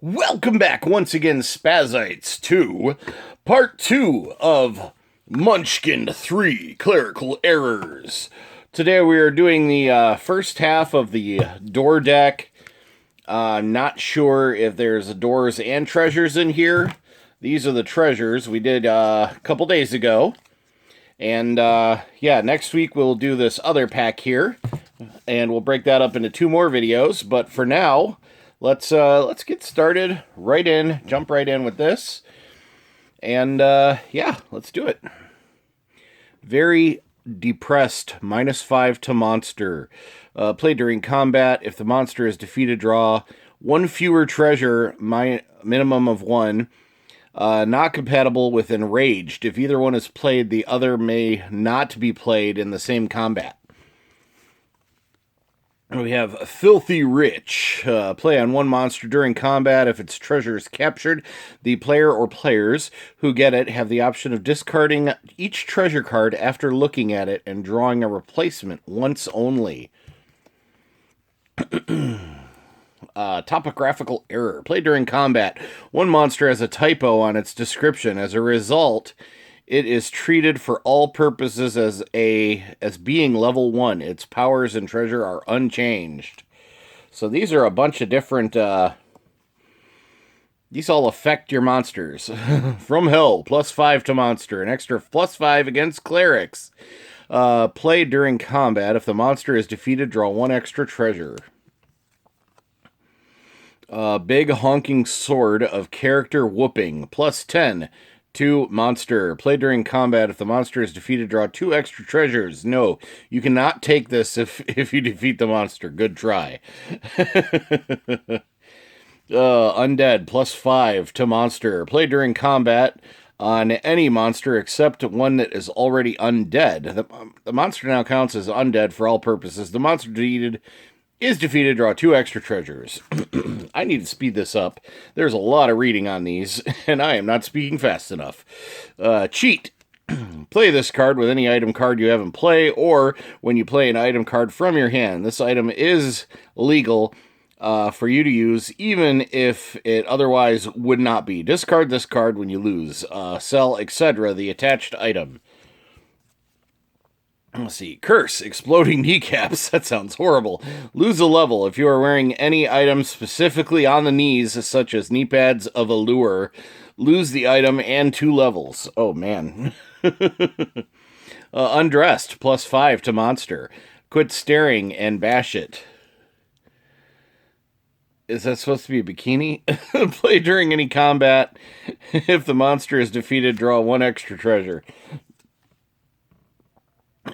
Welcome back once again, Spazites, to part 2 of Munchkin 3, Clerical Errors. Today we are doing the first half of the door deck. Not sure if there's doors and treasures in here. These are the treasures we did a couple days ago. And yeah, next week we'll do this other pack here. And we'll break that up into 2 more videos. But for now, let's get started right in, jump right in with this. And yeah, let's do it. Very depressed, -5 to monster. Play during combat. If the monster is defeated, draw 1 fewer treasure, minimum of 1. Not compatible with enraged. If either one is played, the other may not be played in the same combat. We have Filthy Rich. Play on 1 monster during combat. If its treasure is captured, the player or players who get it have the option of discarding each treasure card after looking at it and drawing a replacement once only. Topographical Error. Play during combat. 1 monster has a typo on its description. As a result, it is treated for all purposes as being level 1. Its powers and treasure are unchanged. So these are a bunch of different, these all affect your monsters. From Hell, +5 to monster. An extra +5 against clerics. Play during combat. If the monster is defeated, draw 1 extra treasure. Big Honking Sword of Character Whooping, +10. to monster. Play during combat. If the monster is defeated, draw 2 extra treasures. No, you cannot take this if you defeat the monster. Good try. Undead, +5 to monster. Play during combat on any monster except one that is already undead. The monster now counts as undead for all purposes. The monster is defeated, draw 2 extra treasures. I need to speed this up. There's a lot of reading on these, and I am not speaking fast enough. Cheat. Play this card with any item card you have in play, or when you play an item card from your hand. This item is legal for you to use, even if it otherwise would not be. Discard this card when you lose. Sell, etc. the attached item. Let's see. Curse. Exploding kneecaps. That sounds horrible. Lose a level. If you are wearing any item specifically on the knees, such as knee pads of allure, lose the item and 2 levels. Oh, man. Undressed. +5 to monster. Quit staring and bash it. Is that supposed to be a bikini? Play during any combat. If the monster is defeated, draw 1 extra treasure.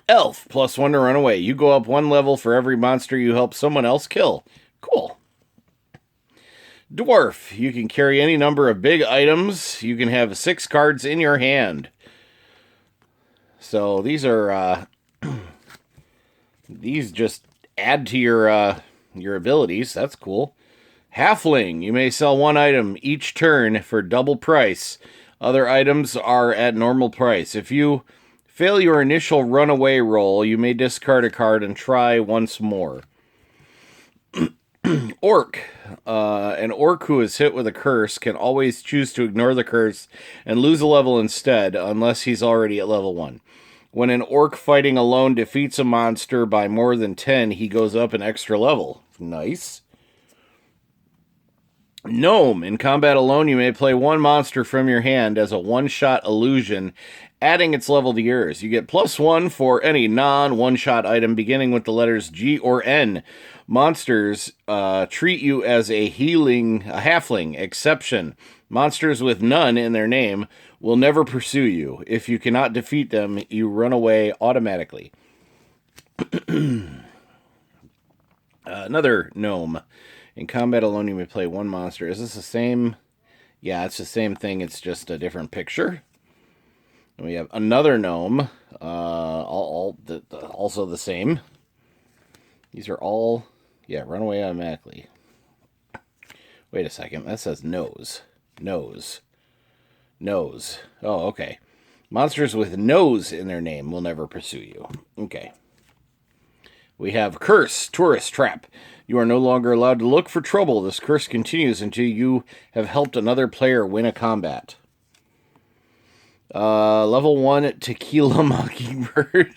Elf, +1 to run away. You go up 1 level for every monster you help someone else kill. Cool. Dwarf, you can carry any number of big items. You can have 6 cards in your hand. So these are, these just add to your abilities. That's cool. Halfling, you may sell 1 item each turn for double price. Other items are at normal price. If you fail your initial runaway roll, you may discard a card and try once more. Orc. An orc who is hit with a curse can always choose to ignore the curse and lose a level instead, unless he's already at level 1. When an orc fighting alone defeats a monster by more than 10, he goes up an extra level. Nice. Gnome. In combat alone, you may play 1 monster from your hand as a 1-shot illusion, adding its level to yours. You get +1 for any non-1-shot item beginning with the letters G or N. Monsters treat you as a halfling. Exception. Monsters with none in their name will never pursue you. If you cannot defeat them, you run away automatically. Another gnome. In combat alone, you may play 1 monster. Is this the same? Yeah, it's the same thing. It's just a different picture. And we have another gnome, also the same. These are all, yeah, run away automatically. Wait a second, that says nose. Nose. Nose. Oh, okay. Monsters with nose in their name will never pursue you. Okay. We have Curse, Tourist Trap. You are no longer allowed to look for trouble. This curse continues until you have helped another player win a combat. Level 1, Tequila Mockingbird.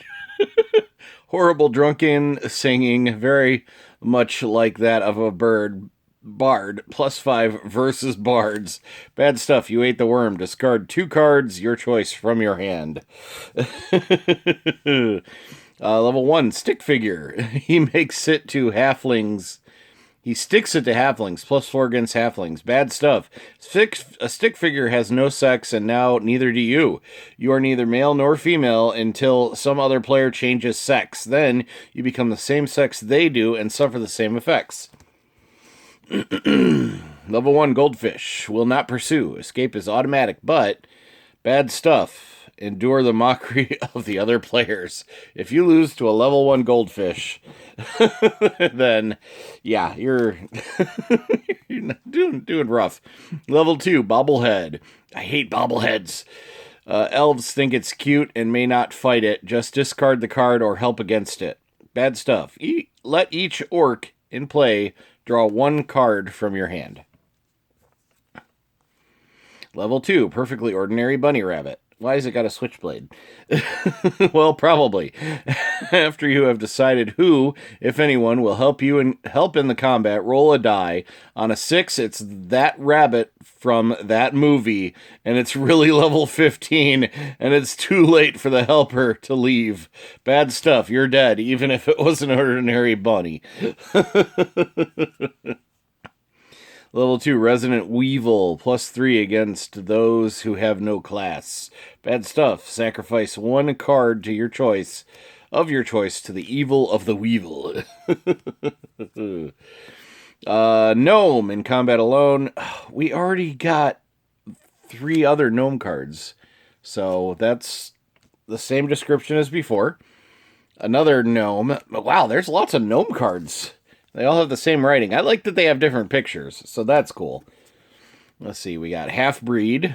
Horrible drunken singing, very much like that of a bard. +5 versus bards. Bad stuff. You ate the worm. Discard 2 cards, your choice, from your hand. Level 1, Stick Figure. He makes it to halflings. He sticks it to halflings. +4 against halflings. Bad stuff. A stick figure has no sex, and now neither do you. You are neither male nor female until some other player changes sex. Then you become the same sex they do and suffer the same effects. Level 1, Goldfish. Will not pursue. Escape is automatic, but bad stuff. Endure the mockery of the other players. If you lose to a level 1 Goldfish, then, yeah, you're, you're doing rough. Level 2, Bobblehead. I hate bobbleheads. Elves think it's cute and may not fight it. Just discard the card or help against it. Bad stuff. Let each orc in play draw 1 card from your hand. Level 2, Perfectly Ordinary Bunny Rabbit. Why has it got a switchblade? Well, probably. After you have decided who, if anyone, will help in the combat, roll a die. On a 6, it's that rabbit from that movie, and it's really level 15, and it's too late for the helper to leave. Bad stuff. You're dead, even if it was an ordinary bunny. Level 2, Resident Weevil, +3 against those who have no class. Bad stuff. Sacrifice 1 card to your choice, to the evil of the Weevil. Gnome in combat alone. We already got 3 other gnome cards, so that's the same description as before. Another gnome. Wow, there's lots of gnome cards. They all have the same writing. I like that they have different pictures, so that's cool. Let's see, we got Half-Breed.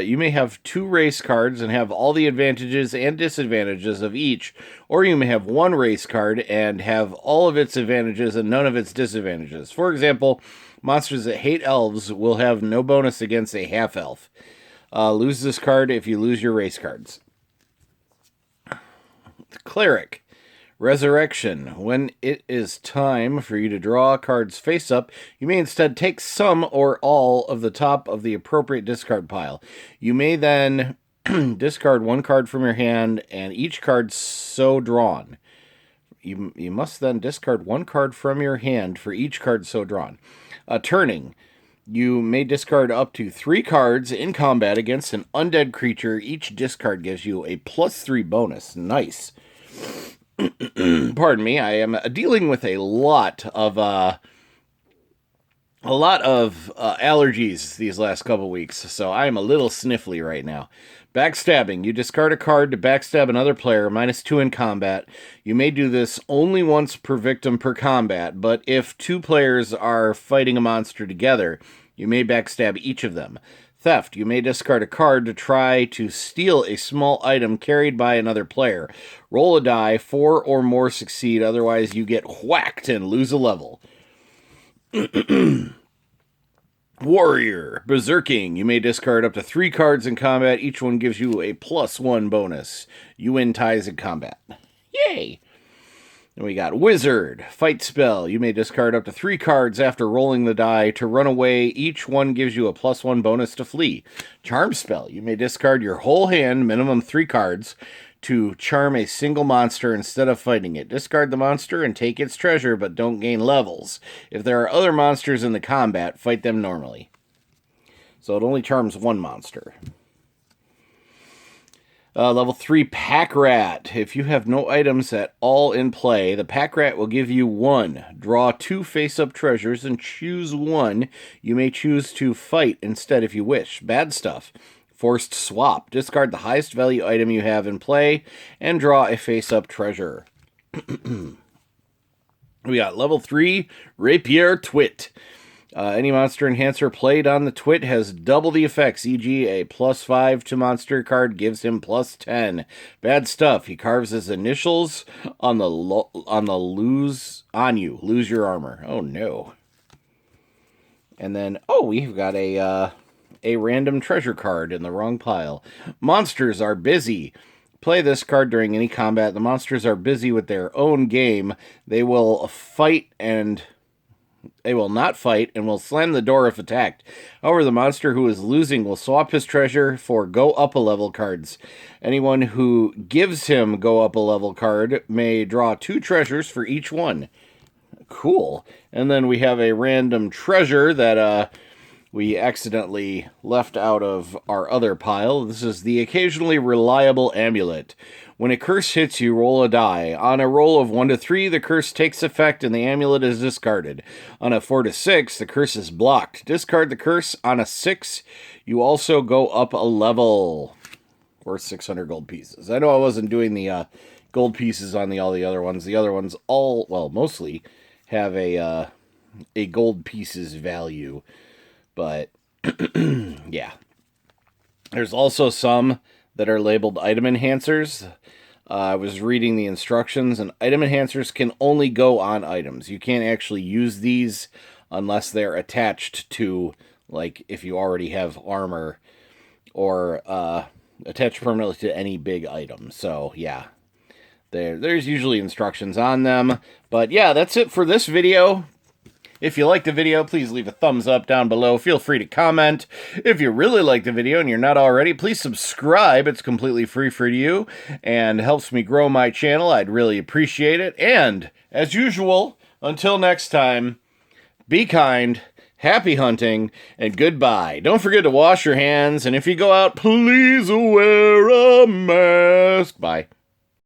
You may have 2 race cards and have all the advantages and disadvantages of each, or you may have 1 race card and have all of its advantages and none of its disadvantages. For example, monsters that hate elves will have no bonus against a half-elf. Lose this card if you lose your race cards. Cleric. Resurrection. When it is time for you to draw cards face up, you may instead take some or all of the top of the appropriate discard pile. You may then discard 1 card from your hand and each card so drawn. You must then discard 1 card from your hand for each card so drawn. Turning. You may discard up to 3 cards in combat against an undead creature. Each discard gives you a +3 bonus. Nice. Pardon me, I am dealing with a lot of allergies these last couple weeks, so I am a little sniffly right now. Backstabbing. You discard a card to backstab another player, -2 in combat. You may do this only once per victim per combat, but if 2 players are fighting a monster together, you may backstab each of them. Theft. You may discard a card to try to steal a small item carried by another player. Roll a die, 4 or more succeed, otherwise you get whacked and lose a level. Warrior. Berserking. You may discard up to 3 cards in combat. Each one gives you a +1 bonus. You win ties in combat. Yay! And we got Wizard. Fight spell. You may discard up to 3 cards after rolling the die to run away. Each one gives you a +1 bonus to flee. Charm spell. You may discard your whole hand, minimum 3 cards, to charm a single monster instead of fighting it. Discard the monster and take its treasure, but don't gain levels. If there are other monsters in the combat, fight them normally. So it only charms 1 monster. Level 3, Pack Rat. If you have no items at all in play, the Pack Rat will give you 1. Draw 2 face-up treasures and choose 1. You may choose to fight instead if you wish. Bad stuff. Forced swap. Discard the highest value item you have in play and draw a face-up treasure. We got level 3, Rapier Twit. Any monster enhancer played on the twit has double the effects, e.g. a +5 to monster card gives him +10. Bad stuff. He carves his initials on the lose your armor. Oh no. And then, we've got a random treasure card in the wrong pile. Monsters are busy. Play this card during any combat. The monsters are busy with their own game. They will not fight and will slam the door if attacked. However, the monster who is losing will swap his treasure for go up a level cards. Anyone who gives him go up a level card may draw 2 treasures for each one. Cool. And then we have a random treasure that we accidentally left out of our other pile. This is the occasionally reliable amulet. When a curse hits you, roll a die. On a roll of 1 to 3, the curse takes effect and the amulet is discarded. On a 4 to 6, the curse is blocked. Discard the curse. On a 6, you also go up a level. Worth 600 gold pieces. I know I wasn't doing the gold pieces on all the other ones. The other ones mostly have a gold pieces value. But, yeah. There's also some that are labeled item enhancers. I was reading the instructions, and item enhancers can only go on items. You can't actually use these unless they're attached to, like, if you already have armor or attached permanently to any big item. So, yeah. There's usually instructions on them. But, yeah, that's it for this video. If you liked the video, please leave a thumbs up down below. Feel free to comment. If you really like the video and you're not already, please subscribe. It's completely free for you and helps me grow my channel. I'd really appreciate it. And, as usual, until next time, be kind, happy hunting, and goodbye. Don't forget to wash your hands, and if you go out, please wear a mask. Bye.